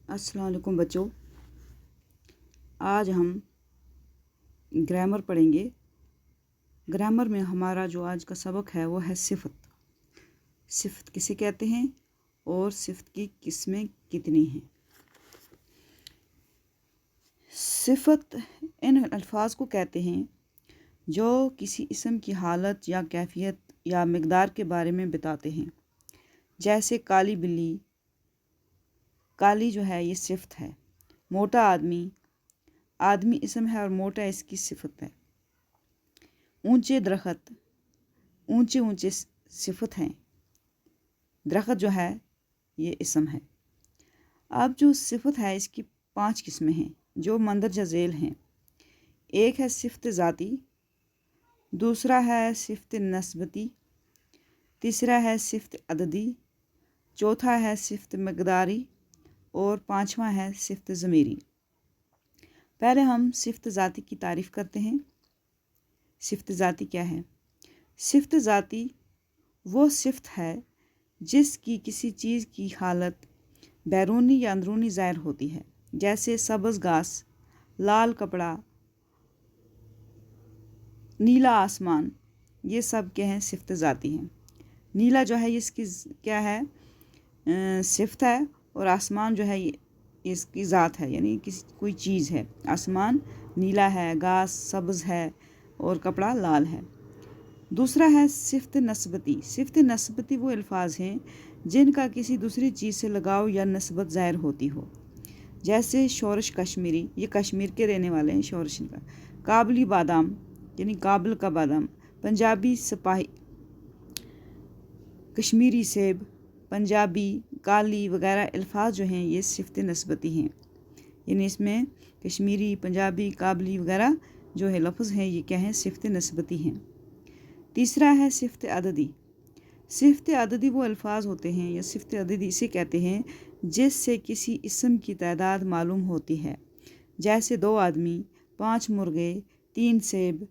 अस्सलाम वालेकुम बच्चों। आज हम ग्रामर पढ़ेंगे। ग्रामर में हमारा जो आज का सबक है वो है सिफ़त। सिफ़त किसे कहते हैं और सिफ़त की किस्में कितनी हैं। सिफ़त इन अल्फाज को कहते हैं जो किसी इस्म की हालत या कैफियत या मिक़दार के बारे में बताते हैं। जैसे काली बिल्ली, काली जो है ये सिफ़त है। मोटा आदमी, आदमी इस्म है और मोटा इसकी सिफ़त है। ऊंचे दरख्त, ऊंचे ऊंचे सिफ़त हैं। दरख्त जो है ये इस्म है। अब जो सिफ़त है इसकी 5 किस्में हैं जो मंदरजा झेल हैं। एक है सिफ़त ज़ाती, दूसरा है सिफ़त नस्बती, तीसरा है सिफ़त अददी, चौथा है सिफ़त मिक़दारी और पांचवा है सिफ़त ज़मीरी। पहले हम सिफ़त ज़ाती की तारीफ़ करते हैं। सिफ़त ज़ाती क्या है? सिफ़त ज़ाती वो सिफ़त है जिसकी किसी चीज़ की हालत बैरूनी या अंदरूनी ज़ाहिर होती है। जैसे सब्ज़ घास, लाल कपड़ा, नीला आसमान, ये सब क्या हैं? सिफ़त ज़ाती हैं। नीला जो है इसकी क्या है? सिफ़त है और आसमान जो है ये इसकी ज़ात है, यानी किसी कोई चीज़ है। आसमान नीला है, घास सब्ज़ है और कपड़ा लाल है। दूसरा है सिफ़त नस्बती। सिफ़त नस्बती वो अल्फाज हैं जिनका किसी दूसरी चीज़ से लगाव या नस्बत ज़ाहिर होती हो। जैसे शोरश कश्मीरी, ये कश्मीर के रहने वाले हैं, शोरश का। काबली बादाम, यानी काबल का बादाम। पंजाबी सिपाही, कश्मीरी सेब, पंजाबी, काली वगैरह अल्फाज जो हैं ये सिफ़त नस्बती हैं। यानी इसमें कश्मीरी, पंजाबी, काबली वगैरह जो है लफ्ज़ हैं ये क्या हैं? सिफ़त नस्बती हैं। तीसरा है सिफ़त अददी। सिफ़त अददी वो अल्फाज होते हैं या सिफ़त अददी इसे कहते हैं जिससे किसी इस्म की तादाद मालूम होती है। जैसे 2 आदमी, 5 मुर्गे, 3 सेब,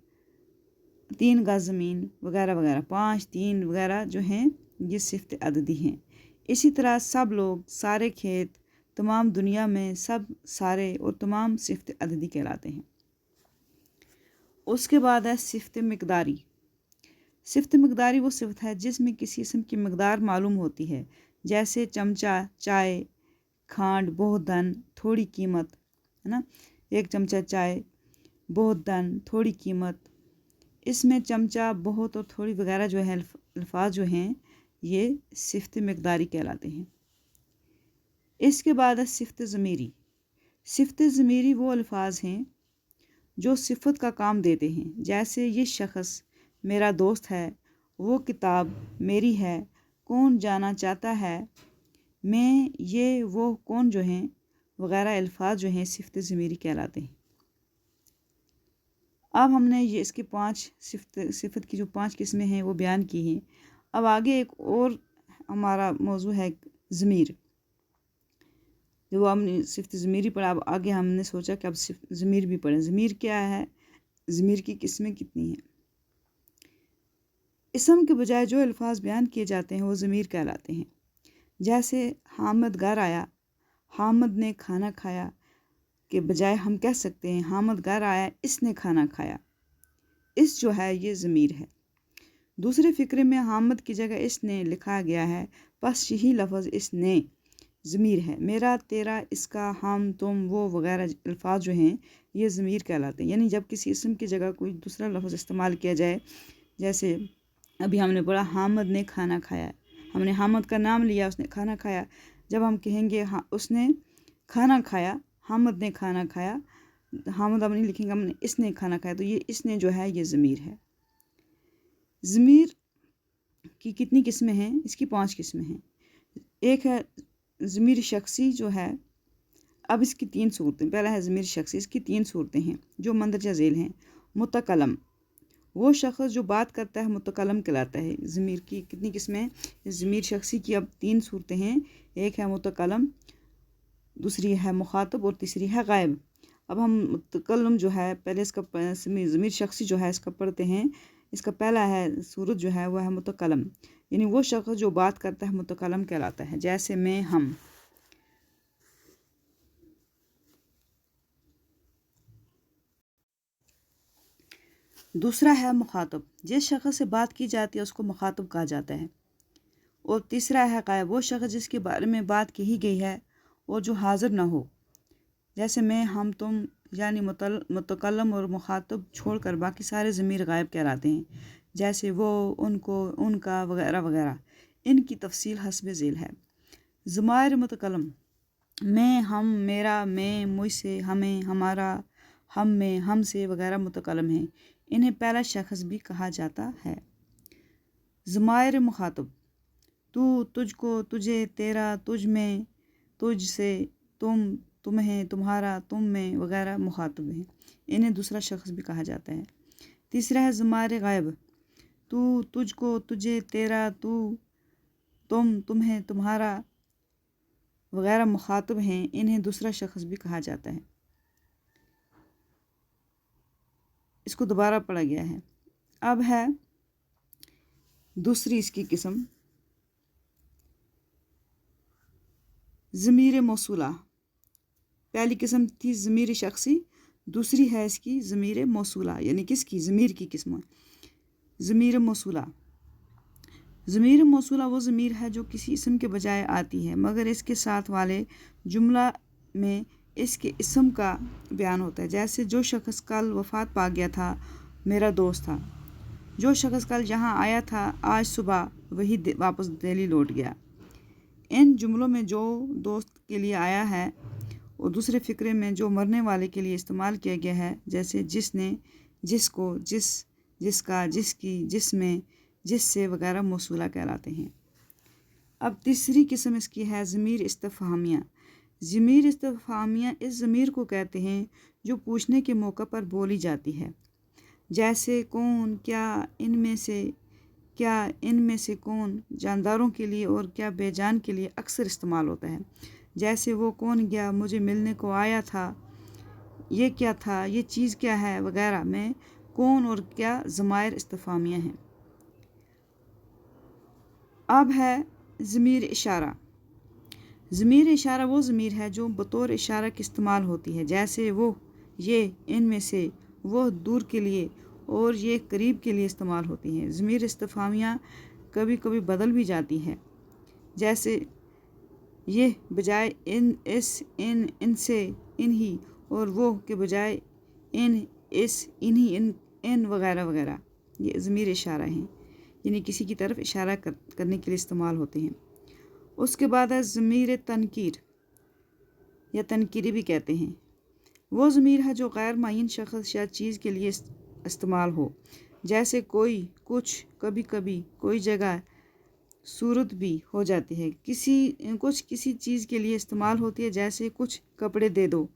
3 गज़ ज़मीन वगैरह वगैरह। 5, 3 वगैरह जो हैं ये सिफ़त अददी हैं। इसी तरह सब लोग, सारे खेत, तमाम दुनिया में, सब, सारे और तमाम सिफ़त अददी कहलाते हैं। उसके बाद है सिफ़त मिक़दारी। सिफ़त मिक़दारी वो सिफ़त है जिसमें किसी इस्म की मिक़दार मालूम होती है। जैसे चमचा, चाय, खांड, बहुत धन, थोड़ी कीमत, है ना। 1 चमचा चाय, बहुत धन, थोड़ी कीमत। इसमें चमचा, बहुत और थोड़ी वगैरह जो है अल्फाज जो हैं ये सिफ़त मिक़दारी कहलाते हैं। इसके बाद है सिफ़त ज़मीरी। सिफ़त ज़मीरी वो अल्फाज हैं जो सिफ़त का काम देते हैं। जैसे ये शख़्स मेरा दोस्त है, वो किताब मेरी है, कौन जाना चाहता है, मैं, ये, वो, कौन जो हैं वगैरह अल्फाज जो हैं सिफ़त ज़मीरी कहलाते हैं। अब हमने ये इसकी 5 सिफ़त की जो 5 किस्में हैं वो बयान की हैं। अब आगे एक और हमारा मौजू है ज़मीर। जो हमने सिफ़त ज़मीरी पढ़ा, अब आगे हमने सोचा कि अब सिफ़त ज़मीर भी पढ़ें। ज़मीर क्या है? ज़मीर की किस्में कितनी हैं? इस्म के बजाय जो अल्फाज बयान किए जाते हैं वो ज़मीर कहलाते हैं। जैसे हामिद घर आया, हामिद ने खाना खाया के बजाय हम कह सकते हैं हामिद घर आया, इसने खाना खाया। इस जो है ये ज़मीर है। दूसरे फ़िक्रे में हामिद की जगह इसने लिखा गया है, बस यही लफ्ज़ इसने ज़मीर है। मेरा, तेरा, इसका, हम, तुम, वो वगैरह अल्फाज जो हैं ये ज़मीर कहलाते हैं। यानी जब किसी इस्म की जगह कोई दूसरा लफ्ज़ इस्तेमाल किया जाए, जैसे अभी हमने पढ़ा हामिद ने खाना खाया, हमने हामिद का नाम लिया, उसने खाना खाया। जब हम कहेंगे हाँ उसने खाना खाया, हामिद ने खाना खाया, हामिद हम नहीं लिखेंगे, हमने इसने खाना खाया, तो ये इसने जो है ये ज़मीर है। ज़मीर की कितनी किस्में हैं? इसकी 5 किस्में हैं। एक है ज़मीर शख्सी जो है। अब इसकी 3 सूरतें। पहला है ज़मीर शख्सी, इसकी 3 सूरतें हैं जो मंदरजा झेल हैं। मुतकलम, वो शख्स जो बात करता है मुतकलम कहलाता है। ज़मीर की कितनी किस्में? ज़मीर शख्सी की अब 3 सूरतें हैं। एक है मुतकलम, दूसरी है मुखातब और तीसरी है गायब। अब हम मुतकलम जो है पहले इसका ज़मीर शख्सी जो है इसका पढ़ते हैं। इसका पहला है सूरत जो है वह है मुतकलम, यानी वो शख्स जो बात करता है मुतकलम कहलाता है। जैसे मैं, हम। دوسرا ہے مخاطب، جس شخص سے بات کی جاتی ہے اس کو مخاطب کہا جاتا ہے۔ اور تیسرا ہے غائب، وہ شخص جس کے بارے میں بات کہی گئی ہے اور جو حاضر نہ ہو، جیسے میں، ہم، تم، یعنی متکلم اور مخاطب چھوڑ کر باقی سارے ضمیر غائب کہلاتے ہیں، جیسے وہ، ان کو، ان کا، وغیرہ وغیرہ۔ ان کی تفصیل حسب ذیل ہے۔ ضمائر متکلم، میں، ہم، میرا، میں، مجھ سے، ہمیں، ہمارا، ہم میں، ہم سے وغیرہ متکلم ہیں، انہیں پہلا شخص بھی کہا جاتا ہے۔ ضمائر مخاطب، تو، تجھ کو، تجھے، تیرا، تجھ میں، تجھ سے، تم، تمہیں، تمہارا، تم میں وغیرہ مخاطب ہیں، انہیں دوسرا شخص بھی کہا جاتا ہے۔ تیسرا ہے ضمائر غائب، تو، تجھ کو، تجھے، تیرا، تو، تم، تمہیں، تمہارا وغیرہ مخاطب ہیں، انہیں دوسرا شخص بھی کہا جاتا ہے۔ اس کو دوبارہ پڑھا گیا ہے۔ اب ہے دوسری اس کی قسم، ضمیر موصولہ۔ پہلی قسم تھی ضمیر شخصی، دوسری ہے اس کی ضمیر موصولہ، یعنی کس کی؟ ضمیر کی قسم۔ ضمیر موصولہ، ضمیر موصولہ وہ ضمیر ہے جو کسی اسم کے بجائے آتی ہے مگر اس کے ساتھ والے جملہ میں اس کے اسم کا بیان ہوتا ہے، جیسے جو شخص کل وفات پا گیا تھا میرا دوست تھا، جو شخص کل یہاں آیا تھا آج صبح وہی واپس دہلی لوٹ گیا۔ ان جملوں میں جو دوست کے لیے آیا ہے اور دوسرے فقرے میں جو مرنے والے کے لیے استعمال کیا گیا ہے، جیسے جس نے، جس کو، جس، جس کا، جس کی، جس میں، جس سے وغیرہ موصولہ کہلاتے ہیں۔ اب تیسری قسم اس کی ہے ضمیر استفہامیہ۔ ضمیر استفہامیہ اس ضمیر کو کہتے ہیں جو پوچھنے کے موقع پر بولی جاتی ہے، جیسے کون، کیا، ان میں سے، کیا، ان میں سے کون، جانداروں کے لیے اور کیا بے جان کے لیے اکثر استعمال ہوتا ہے، جیسے وہ کون گیا، مجھے ملنے کو آیا تھا، یہ کیا تھا، یہ چیز کیا ہے وغیرہ میں کون اور کیا ضمائر استفہامیہ ہیں۔ اب ہے ضمیر اشارہ۔ ضمیر اشارہ وہ ضمیر ہے جو بطور اشارہ کے استعمال ہوتی ہے، جیسے وہ، یہ، ان میں سے، وہ دور کے لیے اور یہ قریب کے لیے استعمال ہوتی ہیں۔ ضمیر استفہامیہ کبھی کبھی بدل بھی جاتی ہے، جیسے یہ بجائے ان، اس، ان سے، انہی، اور وہ کے بجائے ان، اس، انہی، ان وغیرہ وغیرہ۔ یہ ضمیر اشارہ ہیں، یعنی کسی کی طرف اشارہ کرنے کے لیے استعمال ہوتے ہیں۔ اس کے بعد ہے ضمیر تنکیر یا تنکیری بھی کہتے ہیں۔ وہ ضمیر ہے جو غیر معین شخص یا چیز کے لیے استعمال ہو، جیسے کوئی، کچھ، کبھی کبھی، کوئی جگہ، صورت بھی ہو جاتی ہے، کچھ کسی چیز کے لیے استعمال ہوتی ہے، جیسے کچھ کپڑے دے دو،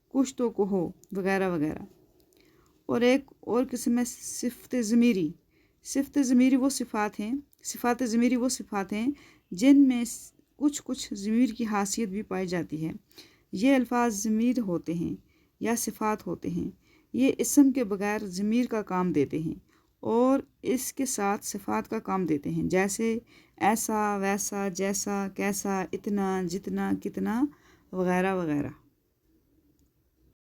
کچھ تو کہو وغیرہ وغیرہ۔ اور ایک اور قسم ہے صفت ضمیری۔ صفت ضمیری وہ صفات ہیں، صفات ضمیری وہ صفات ہیں جن میں کچھ ضمیر کی حیثیت بھی پائی جاتی ہے۔ یہ الفاظ ضمیر ہوتے ہیں یا صفات ہوتے ہیں، یہ اسم کے بغیر ضمیر کا کام دیتے ہیں اور اس کے ساتھ صفات کا کام دیتے ہیں، جیسے ایسا، ویسا، جیسا، کیسا، اتنا، جتنا، کتنا وغیرہ وغیرہ۔